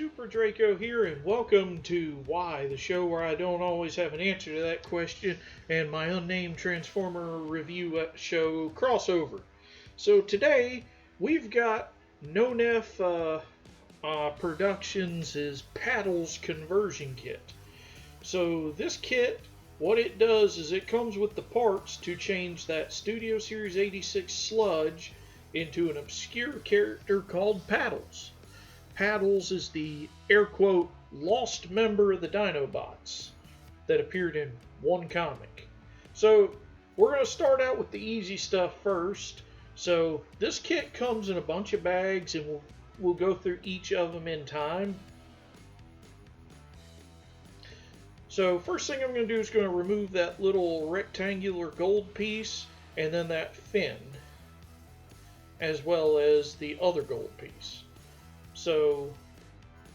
Super Draco here, and welcome to Why, the show where I don't always have an answer to that question, and my unnamed Transformer review show crossover. So today, we've got Nonnef Productions' Paddles Conversion Kit. So this kit, what it does is it comes with the parts to change that Studio Series 86 sludge into an obscure character called Paddles. Paddles is the air quote lost member of the Dinobots that appeared in one comic. So we're going to start out with the easy stuff first. So this kit comes in a bunch of bags, and we'll go through each of them in time. So first thing I'm going to do is going to remove that little rectangular gold piece and then that fin, as well as the other gold piece. So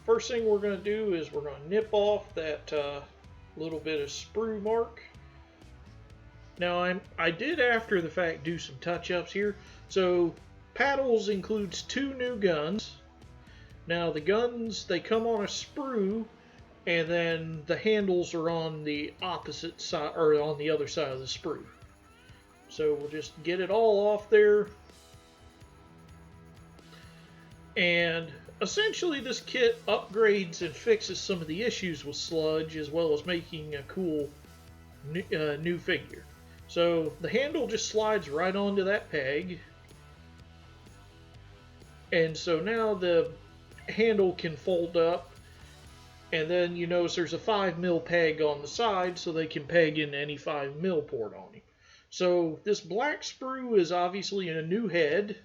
first thing we're going to do is we're going to nip off that little bit of sprue mark. Now I did after the fact do some touch-ups here. So Paddles includes two new guns. Now the guns, they come on a sprue, and then the handles are on the opposite side, or on the other side of the sprue. So we'll just get it all off there. And essentially this kit upgrades and fixes some of the issues with sludge, as well as making a cool new figure. So the handle just slides right onto that peg, and so now the handle can fold up, and then you notice there's a 5mm peg on the side, so they can peg in any 5mm port on him. So this black sprue is obviously in a new head,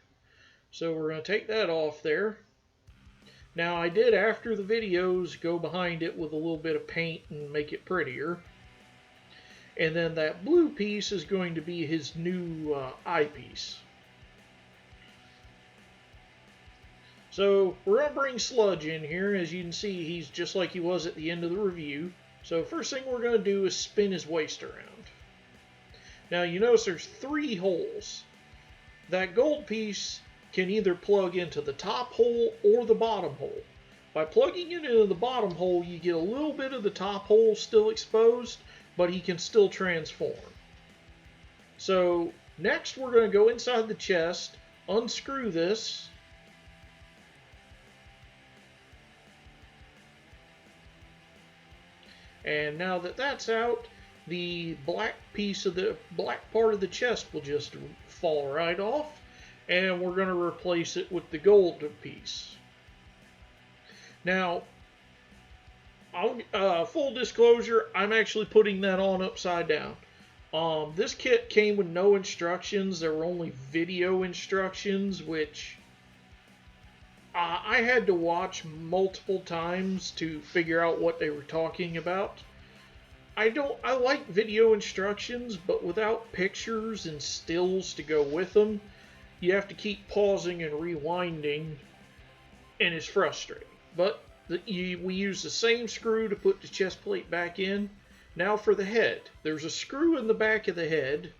so we're going to take that off there. Now I did, after the videos, go behind it with a little bit of paint and make it prettier. And then that blue piece is going to be his new eyepiece. So we're going to bring Sludge in here. As you can see, he's just like he was at the end of the review. So first thing we're going to do is spin his waist around. Now you notice there's 3 holes. That gold piece can either plug into the top hole or the bottom hole. By plugging it into the bottom hole, you get a little bit of the top hole still exposed, but he can still transform. So next we're going to go inside the chest, unscrew this, and now that that's out, the black piece of the black part of the chest will just fall right off, and we're going to replace it with the gold piece. Now, full disclosure, I'm actually putting that on upside down. This kit came with no instructions. There were only video instructions, which I had to watch multiple times to figure out what they were talking about. I like video instructions, but without pictures and stills to go with them, you have to keep pausing and rewinding, and it's frustrating. But we use the same screw to put the chest plate back in. Now for the head. There's a screw in the back of the head.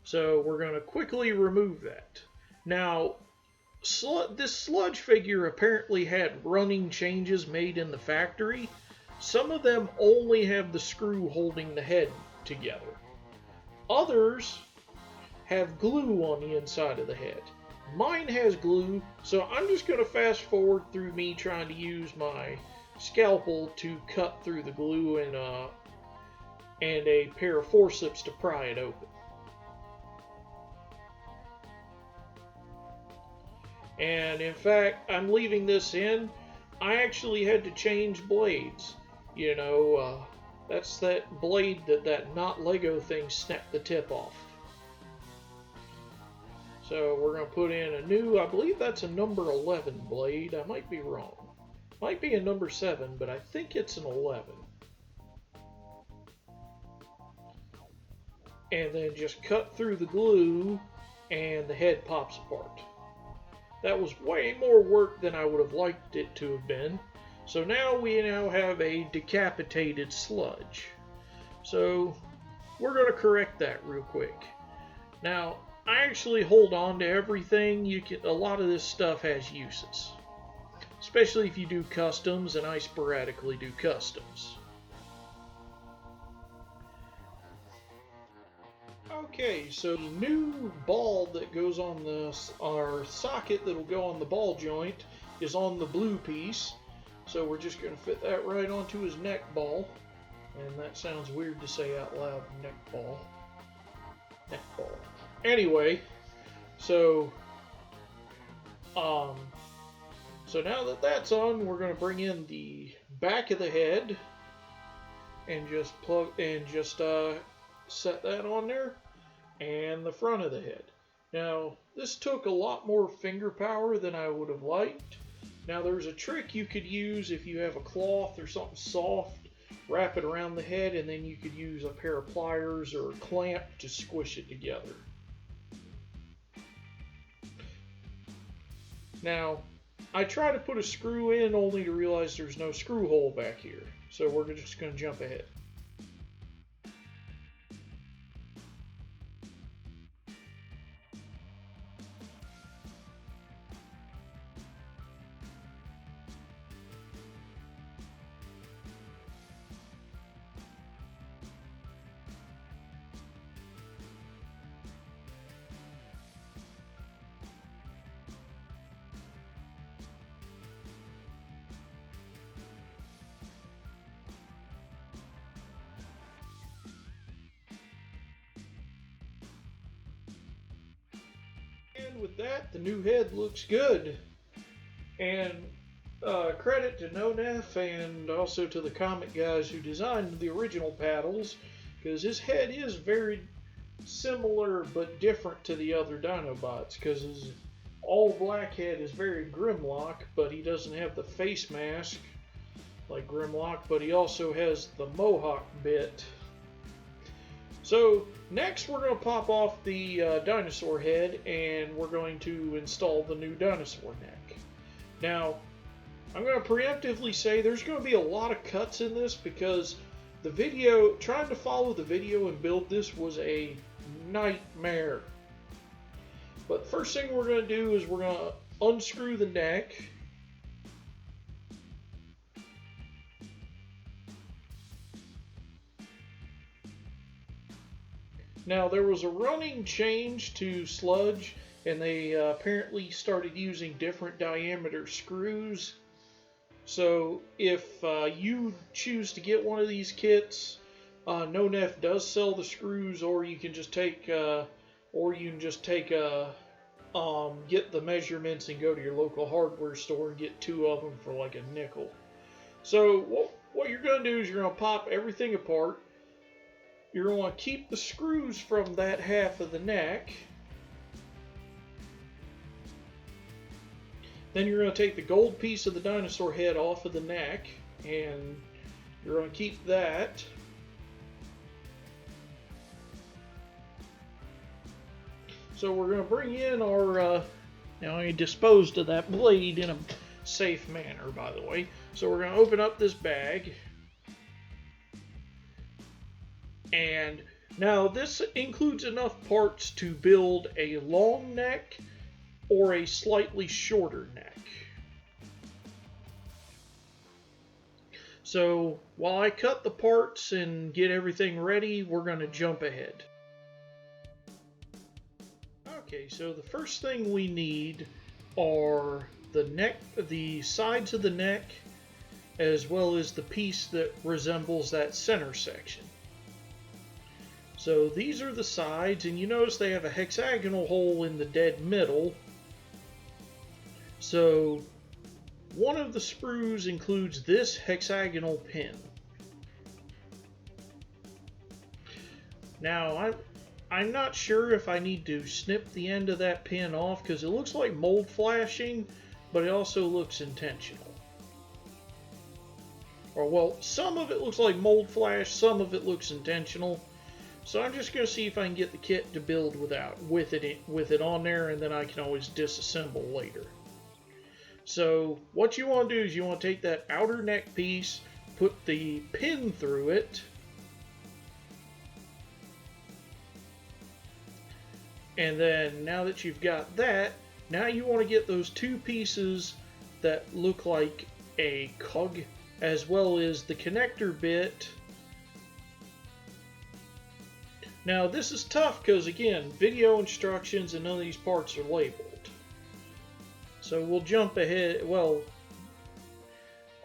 So we're going to quickly remove that. Now, this sludge figure apparently had running changes made in the factory. Some of them only have the screw holding the head together. Others have glue on the inside of the head. Mine has glue, so I'm just going to fast forward through me trying to use my scalpel to cut through the glue and a pair of forceps to pry it open. And in fact, I'm leaving this in. I actually had to change blades. You know, that's that blade that not Lego thing snapped the tip off. So we're going to put in a new, I believe that's a number 11 blade. I might be wrong. Might be a number 7, but I think it's an 11. And then just cut through the glue, and the head pops apart. That was way more work than I would have liked it to have been. So now we have a decapitated Sludge. So we're going to correct that real quick. Now, I actually hold on to everything. A lot of this stuff has uses, especially if you do customs, and I sporadically do customs. Okay, so the new ball that goes on our socket that'll go on the ball joint is on the blue piece. So we're just going to fit that right onto his neck ball. And that sounds weird to say out loud, neck ball. Neck ball. Anyway, so so now that that's on, we're going to bring in the back of the head and just set that on there, and the front of the head. Now, this took a lot more finger power than I would have liked. Now, there's a trick you could use if you have a cloth or something soft, wrap it around the head, and then you could use a pair of pliers or a clamp to squish it together. Now, I try to put a screw in only to realize there's no screw hole back here. So we're just going to jump ahead. And with that, the new head looks good. And credit to Nonnef and also to the comic guys who designed the original paddles, because his head is very similar but different to the other Dinobots, because his all black head is very Grimlock, but he doesn't have the face mask like Grimlock, but he also has the mohawk bit. So next we're going to pop off the dinosaur head, and we're going to install the new dinosaur neck. Now, I'm going to preemptively say there's going to be a lot of cuts in this, because the video, trying to follow the video and build this was a nightmare. But first thing we're going to do is we're going to unscrew the neck. Now, there was a running change to Sludge, and they apparently started using different diameter screws. So if you choose to get one of these kits, Nonnef does sell the screws, or you can just take get the measurements and go to your local hardware store and get 2 of them for like a nickel. So what you're going to do is you're going to pop everything apart. You're going to keep the screws from that half of the neck. Then you're going to take the gold piece of the dinosaur head off of the neck, and you're going to keep that. So we're going to bring in our, now I disposed of that blade in a safe manner, by the way. So we're going to open up this bag. And now this includes enough parts to build a long neck or a slightly shorter neck. So while I cut the parts and get everything ready, we're going to jump ahead. Okay, so the first thing we need are the sides of the neck, as well as the piece that resembles that center section. So these are the sides, and you notice they have a hexagonal hole in the dead middle. So one of the sprues includes this hexagonal pin. Now I'm not sure if I need to snip the end of that pin off, because it looks like mold flashing, but it also looks intentional. Or well, some of it looks like mold flash, some of it looks intentional. So I'm just going to see if I can get the kit to build with it on there, and then I can always disassemble later. So what you want to do is you want to take that outer neck piece, put the pin through it, And then now that you've got that, now you want to get those two pieces that look like a cog, as well as the connector bit. Now this is tough because, again, video instructions and none of these parts are labeled. So we'll jump ahead. Well,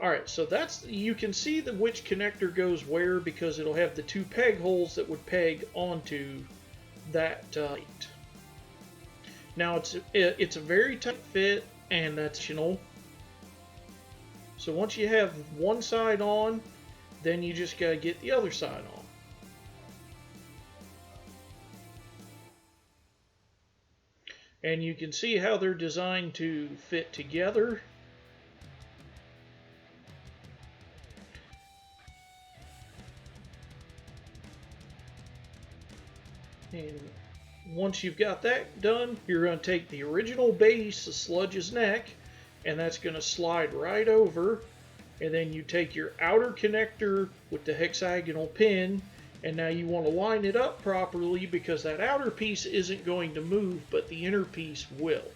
alright, so that's, you can see which connector goes where because it'll have the two peg holes that would peg onto that light. Now it's a very tight fit, and that's optional. So once you have one side on, then you just gotta get the other side on. And you can see how they're designed to fit together. And once you've got that done, you're going to take the original base of Sludge's neck, and that's going to slide right over. And then you take your outer connector with the hexagonal pin, and now you want to line it up properly because that outer piece isn't going to move, but the inner piece will.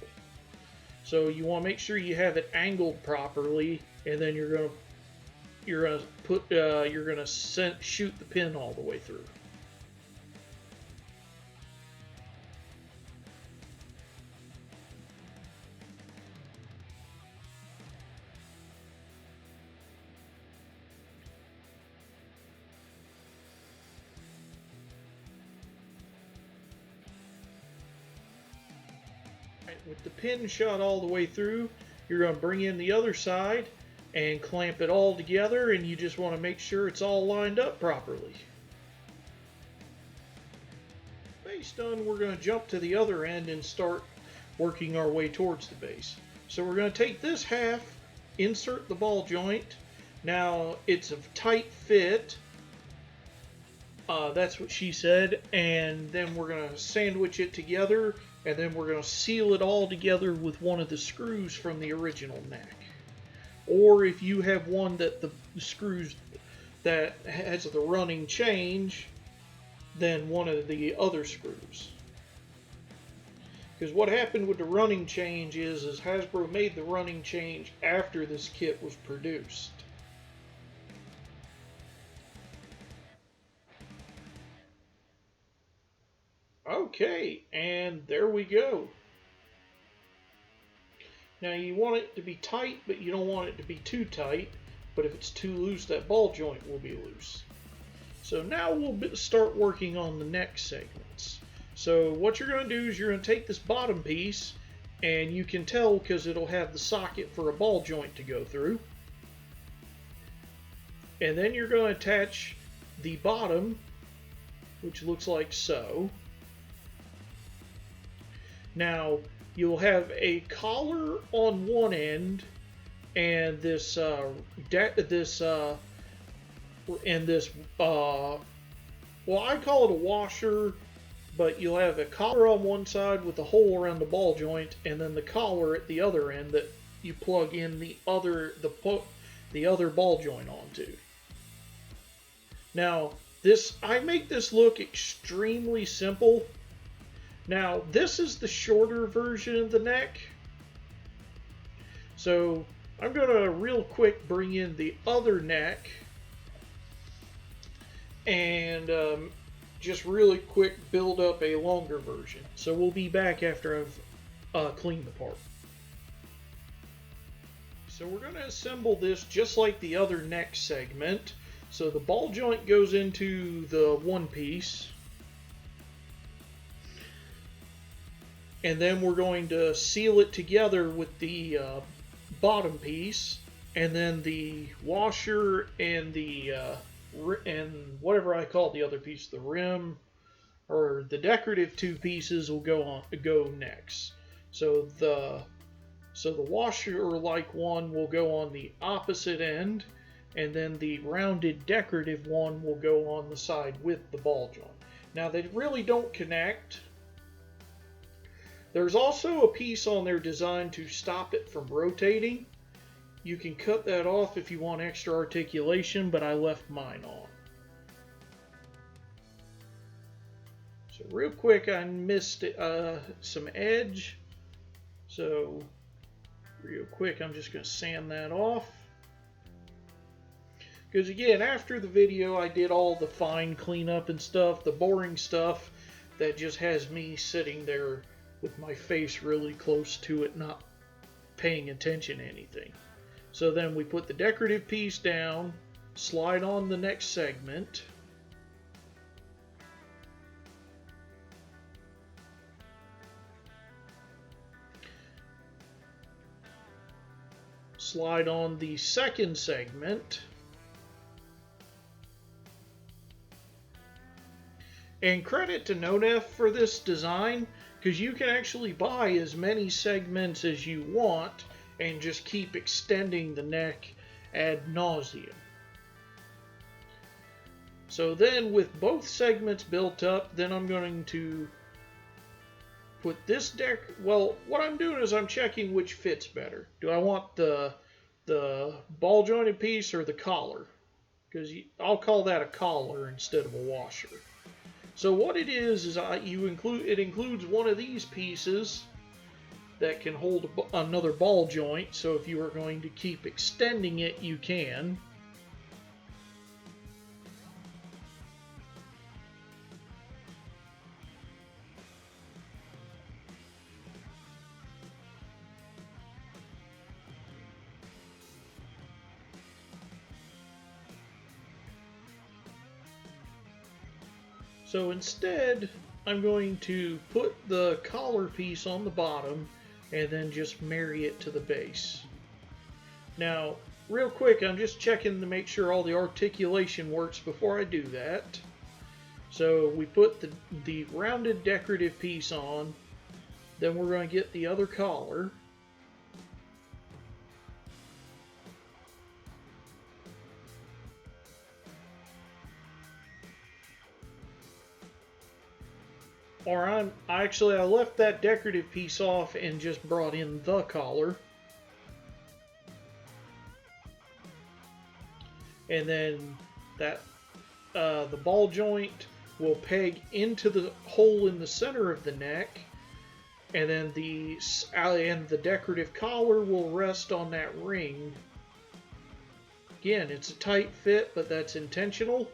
So you want to make sure you have it angled properly, and then you're going to shoot the pin all the way through. With the pin shot all the way through, you're going to bring in the other side and clamp it all together, and you just want to make sure it's all lined up properly. Base done, we're going to jump to the other end and start working our way towards the base. So we're going to take this half, insert the ball joint. Now it's a tight fit. That's what she said. And then we're going to sandwich it together, and then we're going to seal it all together with one of the screws from the original neck. Or if you have one that the screws that has the running change, then one of the other screws. Because what happened with the running change is Hasbro made the running change after this kit was produced. Okay, and there we go. Now you want it to be tight, but you don't want it to be too tight. But if it's too loose, that ball joint will be loose. So now we'll start working on the neck segments. So what you're going to do is you're going to take this bottom piece, and you can tell because it'll have the socket for a ball joint to go through. And then you're going to attach the bottom, which looks like so. Now, you'll have a collar on one end, and this well, I call it a washer, but you'll have a collar on one side with a hole around the ball joint, and then the collar at the other end that you plug in the other ball joint onto. Now, I make this look extremely simple. Now, this is the shorter version of the neck. So, I'm going to real quick bring in the other neck and just really quick build up a longer version. So, we'll be back after I've cleaned the part. So, we're going to assemble this just like the other neck segment. So, the ball joint goes into the one piece. And then we're going to seal it together with the bottom piece, and then the washer and the and whatever I call the other piece, the rim or the decorative two pieces will go next. So the washer like one will go on the opposite end, and then the rounded decorative one will go on the side with the ball joint. Now they really don't connect. There's also a piece on there designed to stop it from rotating. You can cut that off if you want extra articulation, but I left mine on. So real quick, I missed some edge. So real quick, I'm just going to sand that off. Because again, after the video, I did all the fine cleanup and stuff, the boring stuff that just has me sitting there with my face really close to it, not paying attention to anything. So then we put the decorative piece down, slide on the next segment. Slide on the second segment. And credit to Nonnef for this design, because you can actually buy as many segments as you want and just keep extending the neck ad nauseum. So then with both segments built up, then I'm going to put this deck. Well, what I'm doing is I'm checking which fits better. Do I want the ball jointed piece or the collar? Because I'll call that a collar instead of a washer. So what it is it includes one of these pieces that can hold another ball joint. So if you are going to keep extending it, you can. So instead, I'm going to put the collar piece on the bottom and then just marry it to the base. Now, real quick, I'm just checking to make sure all the articulation works before I do that. So we put the rounded decorative piece on, then we're going to get the other collar. Or I left that decorative piece off and just brought in the collar. And then that the ball joint will peg into the hole in the center of the neck, and then the decorative collar will rest on that ring. Again, it's a tight fit, but that's intentional.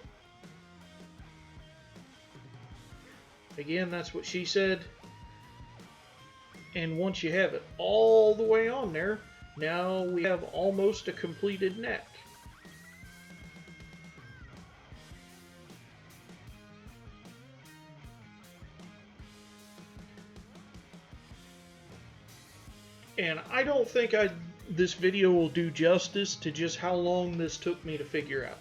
Again, that's what she said. And once you have it all the way on there, now we have almost a completed neck. And I don't think this video will do justice to just how long this took me to figure out.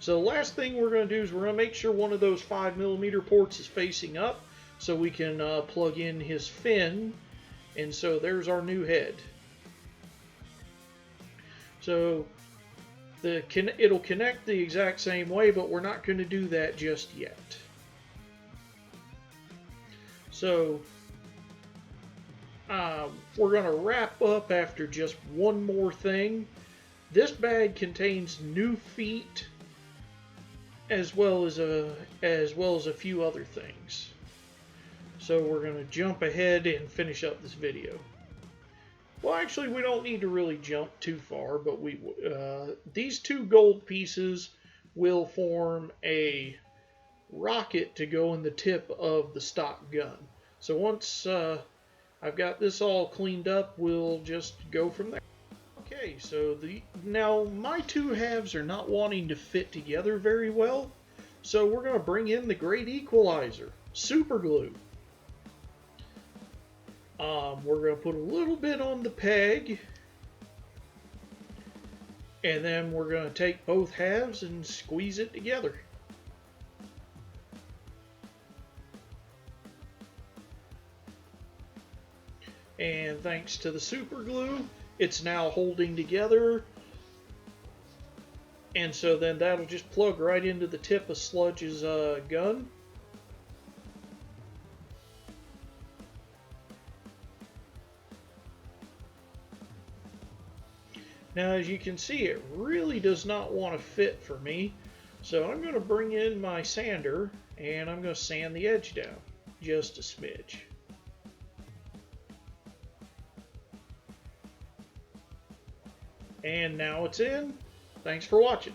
So the last thing we're going to do is we're going to make sure one of those 5mm ports is facing up so we can plug in his fin. And so there's our new head. So it'll connect the exact same way, but we're not going to do that just yet. So we're going to wrap up after just one more thing. This bag contains new feet as well as a few other things. So we're going to jump ahead and finish up this video. Well, actually, we don't need to really jump too far, but these two gold pieces will form a rocket to go in the tip of the stock gun. So once I've got this all cleaned up, we'll just go from there. Okay, so now my two halves are not wanting to fit together very well, so we're going to bring in the great equalizer, super glue. We're going to put a little bit on the peg, and then we're going to take both halves and squeeze it together. And thanks to the super glue, it's now holding together. And so then that'll just plug right into the tip of Sludge's gun. Now, as you can see, it really does not want to fit for me. So I'm going to bring in my sander and I'm going to sand the edge down. just a smidge. And now it's in. Thanks for watching.